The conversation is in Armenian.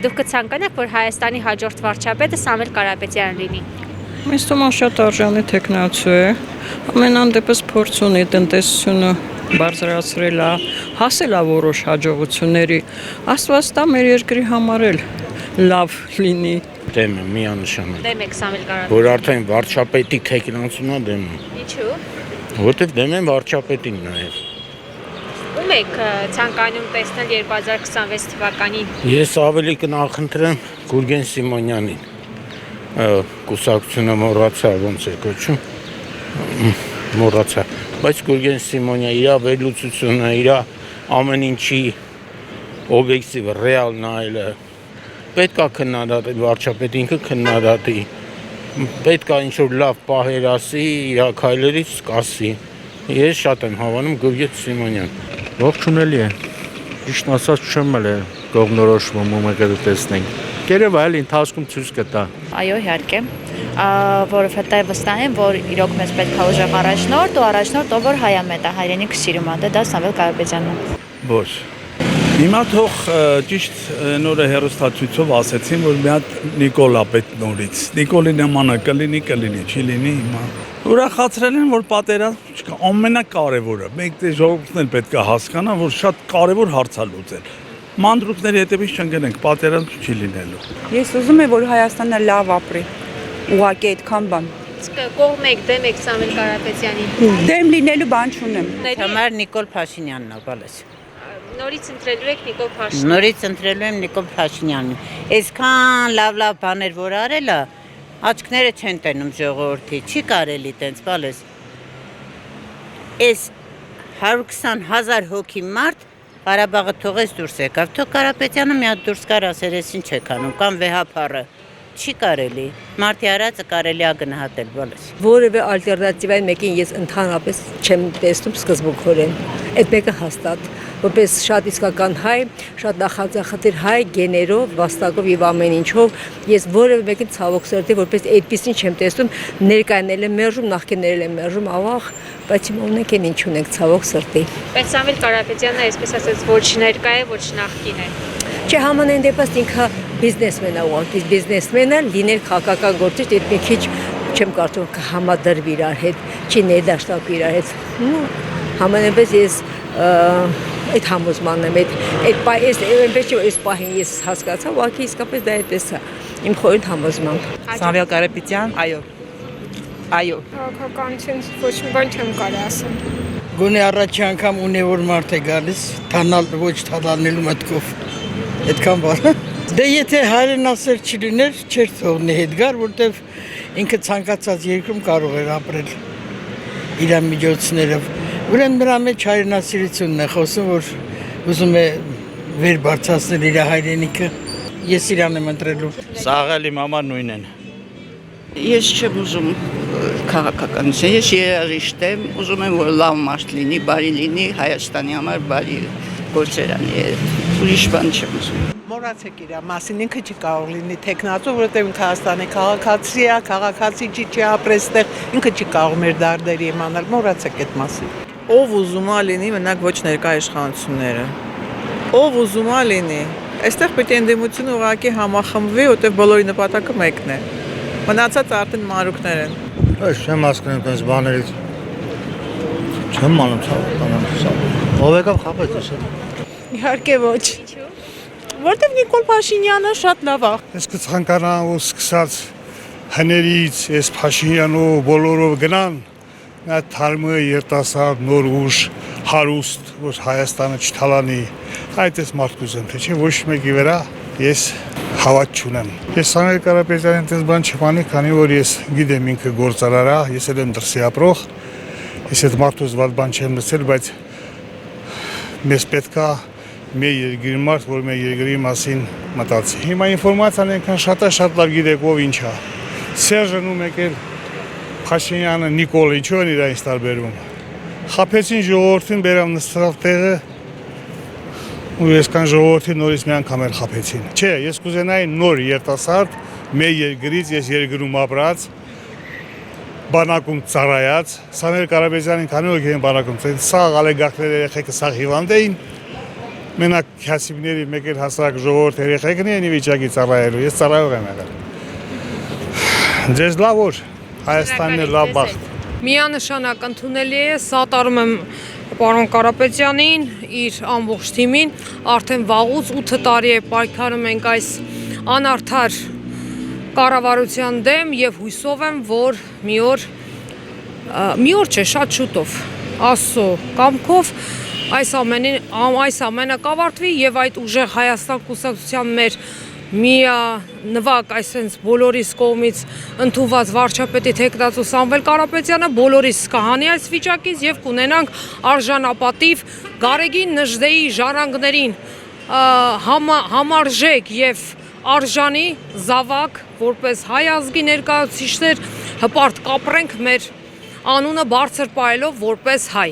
Դուք կցանկանաք, որ Հայաստանի հաջորդ վարչապետը Սամվել Կարապետյանն լինի։ Ինձ թվում է շատ արժանի տեխնացու է։ Ամենայն դեպս փորձ ունի տնտեսությունը բարձրացրել է, հասել է որոշ հաջողությունների։ Աստված տա մեր երկրի համար էլ լավ լինի։ Դեմ եմ, միանշանակ։ Դեմ եք Սամվել Կարապետյանին։ Որ արդեն վարչապետի տեխնացուն է դեմ եմ։ Ինչու՞։ Որտեվ դեմ եմ վարչապետին նաև։ Ում եք ցանկանում տեսնել 2026 թվականին։ Ես ավելի կնախընտրեմ Գուրգեն Սիմոնյանին։ Կուսակցությունը մոռացա ոնց է կոչում։ Մոռացա, բայց Գուրգեն Սիմոնյանը իր վերլուծությունը, իր ամեն ինչի օբյեկտիվ ռեալ նայելը պետք է քննադատել վարչապետը ինքը քննադատի։ Պետք է ինչ-որ լավ պահեր ասի, իր քայլերից կասի։ Ես շատ եմ հավանում Գուրգեն Սիմոնյան։ Ողջունելի է։ Ճիշտ ասած չեմ էլ կողմնորոշվում ում եկել տեսնենք։ Գերեվա էլ ընթացքում ցույց կտա։ Այո, իհարկե, որովհետև վստահ եմ, որ իրոք մեզ պետք է ուժեղ առաջնորդ ու առաջնորդ, ով որ հայամետ է, հայրենիքը սիրում է, դա Սամվել Կարապետյանն է։ Ոչ։ Հիմա թող ճիշտ նորը հերոստացույցով ասեցին, որ մի հատ Նիկոլ ապետ նորից։ Նիկոլի նմանը կլինի, չի լինի հիմա։ Ուրախացրել են, որ պատերազմ չկա, ամենակարևորը։ Մենք դե ժողովուրդն էլ պետք է հասկանա, որ շատ կարևոր հարց է լուծել։ Մանրուքների հետևից չընկնենք, պատերազմ չի լինելու։ Ես ուզում եմ, որ Հայաստանը լավ ապրի։ Ուղղակի այդքան բան։ Կողմ եք, դեմ եք Սամվել Կարապետյանին։ Դեմ լինելու բան չունեմ։ Համար Նիկոլ Փաշինյանն է, բալես։ Նորից ընտրելու եք Նիկոլ Փաշինյանին։ Նորից ընտրելու եմ Նիկոլ Փաշինյանին։ Այսքան լավ բաներ որ արել է, աչքները չեն տենում ժողովրդի, չի կարելի տենց, բալես։ Այս 120,000 հոգի մարդ Ղարաբաղը թողեց դուրս եկավ, թող Կարապետյանը մի հատ դուրս կար ասեր, ես ինչ եք անում, կամ վեհափառը, չի կարելի, մարդի արածը կարելի է գնահատել, բալես։ Որևէ ալտերնատիվային մեկին ես ընդհանրապես չեմ տեսնում սկզբունքորեն, այդ մեկը հաստատ, որպես շատ իսկական հայ, շատ նախանձախնդիր հայ, գեներով, վաստակով եւ ամեն ինչով, ես որևէ մեկին ցավոք սրտի, որպես այդպեսին չեմ տեսնում, ներկայանել եմ մերժում, նախկինել եմ մերժում, ավաղ, բայց հիմա ունենք այն ինչ ունենք ցավոք սրտի։ Բայց Սամվել Կարապետյանը այսպես ասած ոչ ներկա է, ոչ նախկին է։ Չէ, համանայն դեպս ինքը բիզնեսմեն է, ուղղակի բիզնեսմեն է, լինել քաղաքական գործիչ, այդ մի քիչ չեմ կարծում կհամադրվի իրար հետ, չի ներդաշնակվի իրար հետ։ Համենայնպես ես այդ համոզմանն եմ, այնպես չէ, այս պահին ես հասկացա, ուղղակի իսկապես դա այդպես է, իմ խորհուրդ համոզմամբ։ Սամվել Կարապետյան, այո։ Այո։ Քաղաքականությունից ոչ մի բան չեմ կարի ասել։ Գոնե առաջի անգամ ունի որ մարդ է գալիս, թանալ ոչ թալանելու մտքով։ Այդքան բան։ Դե եթե հայրենասեր չլիներ, չէր թողնի հետ գար, որտեվ ինքը ցանկացած երկրում կարող էր ապրել իր միջոցներով։ Ուրեմն նրա մեջ հայրենասիրությունն է խոսում, որ ուզում է վեր բարձրացնել իր հայրենիքը։ Ես իրան եմ ընտրելու։ Սաղ իմ համար նույնն են։ Ես չեմ ուզում քաղաքականություն, ես երաժիշտ եմ, ուզում եմ, որ լավ մարդ լինի, բարի լինի, Հայաստանի համար բարի գործեր անի, ուրիշ բան չեմ ուզում։ Մոռացեք իր մասին, ինքը չի կարող լինի տեխնացու, որովհետև ինքը Հայաստանի քաղաքացի է, քաղաքացի չի ապրել այդտեղ, ինքը չի կարող մեր դարդերի իմանալ, մոռացեք այդ մասին։ Ով ուզում է լինի, մենակ ոչ ներկա իշխանությունները։ Ով ուզում է լինի, այստեղ պետք է ընդդիմությունը ուղղակի համախմբվի, որտեղ բոլորի նպատակը մեկն է։ Մնացած արդեն մանրուքներ են։ Այս չեմ հասկանում այս բաներից։ Չեմ անում ցավոք։ Ով եկավ խաբեց էսա։ Իհարկե ոչ։ Որտեվ Նիկոլ Փաշինյանը շատ լավ է։ Ես կցանկանամ ու սկսած հներից այս Փաշինյանով բոլորով գնան, նա թարմը երիտասարդ նոր ուժ հարուստ, որ Հայաստանը չթալանի, այդ էս մարդ կուզեմ, թե չէ ոչ մեկի վրա ես հավատ չունեմ։ Ես Սամվել Կարապետյանին այդպես բան չփանի, քանի որ ես գիտեմ ինքը գործարար է, ես էլ եմ դրսի ապրող, ես այդ մարդուց վատ բան չեմ լսել, բայց մեզ պետք է մեր երկրի մարդ, որ մեր երկրի մասին մտածի։ Հիմա ինֆորմացիան այնքան շատ լավ գիտեք ով ինչ է։ Սերժն ու մեկ էլ Փաշինյանը, Նիկոլը, ինչու են իրենց տարբերում։ Խափեցին ժողովրդին, բերավ նստավ տեղը ու այսքան ժողովրդի նորից մի անգամ էլ խափեցին։ Չէ, ես կուզենայի նոր երիտասարդ մեր երկրից, ես երկրում ապրած, բանակում ծառայած, Սամվել Կարապետյանին քանի օգ են բանակում, սաղ ալեգակներ երեխեքը սաղ հիվանդ էին, մենակ քասիբների մեկ էլ հասարակ ժողովուրդ երեխեքն են վիճակի ծառայելու, ես ծառայող եմ եղել։ Ձեզ լավ օր, Հայաստանն է լավ բախտ։ Միանշանակ ընդունելի է, սատարում եմ պարոն Կարապետյանին, իր ամբողջ թիմին, արդեն վաղուց 8 տարի է պայքարում ենք այս անարդար կառավարության դեմ եւ հույսով եմ, որ մի օր չէ, շատ շուտով Աստծո կամքով այս ամենը կավարտվի եւ այդ ուժեղ Հայաստան կուսակցության մեր միանվագ այսպես բոլորիս կողմից ընդունված վարչապետի թեկնածու Սամվել Կարապետյանը բոլորիս կհանի այս վիճակից եւ կունենանք արժանապատիվ Գարեգին Նժդեի ժառանգներին համարժեք եւ արժանի զավակ որպես հայ ազգի ներկայացուցիչներ հպարտ կապրենք մեր անունը բարձր պահելով որպես հայ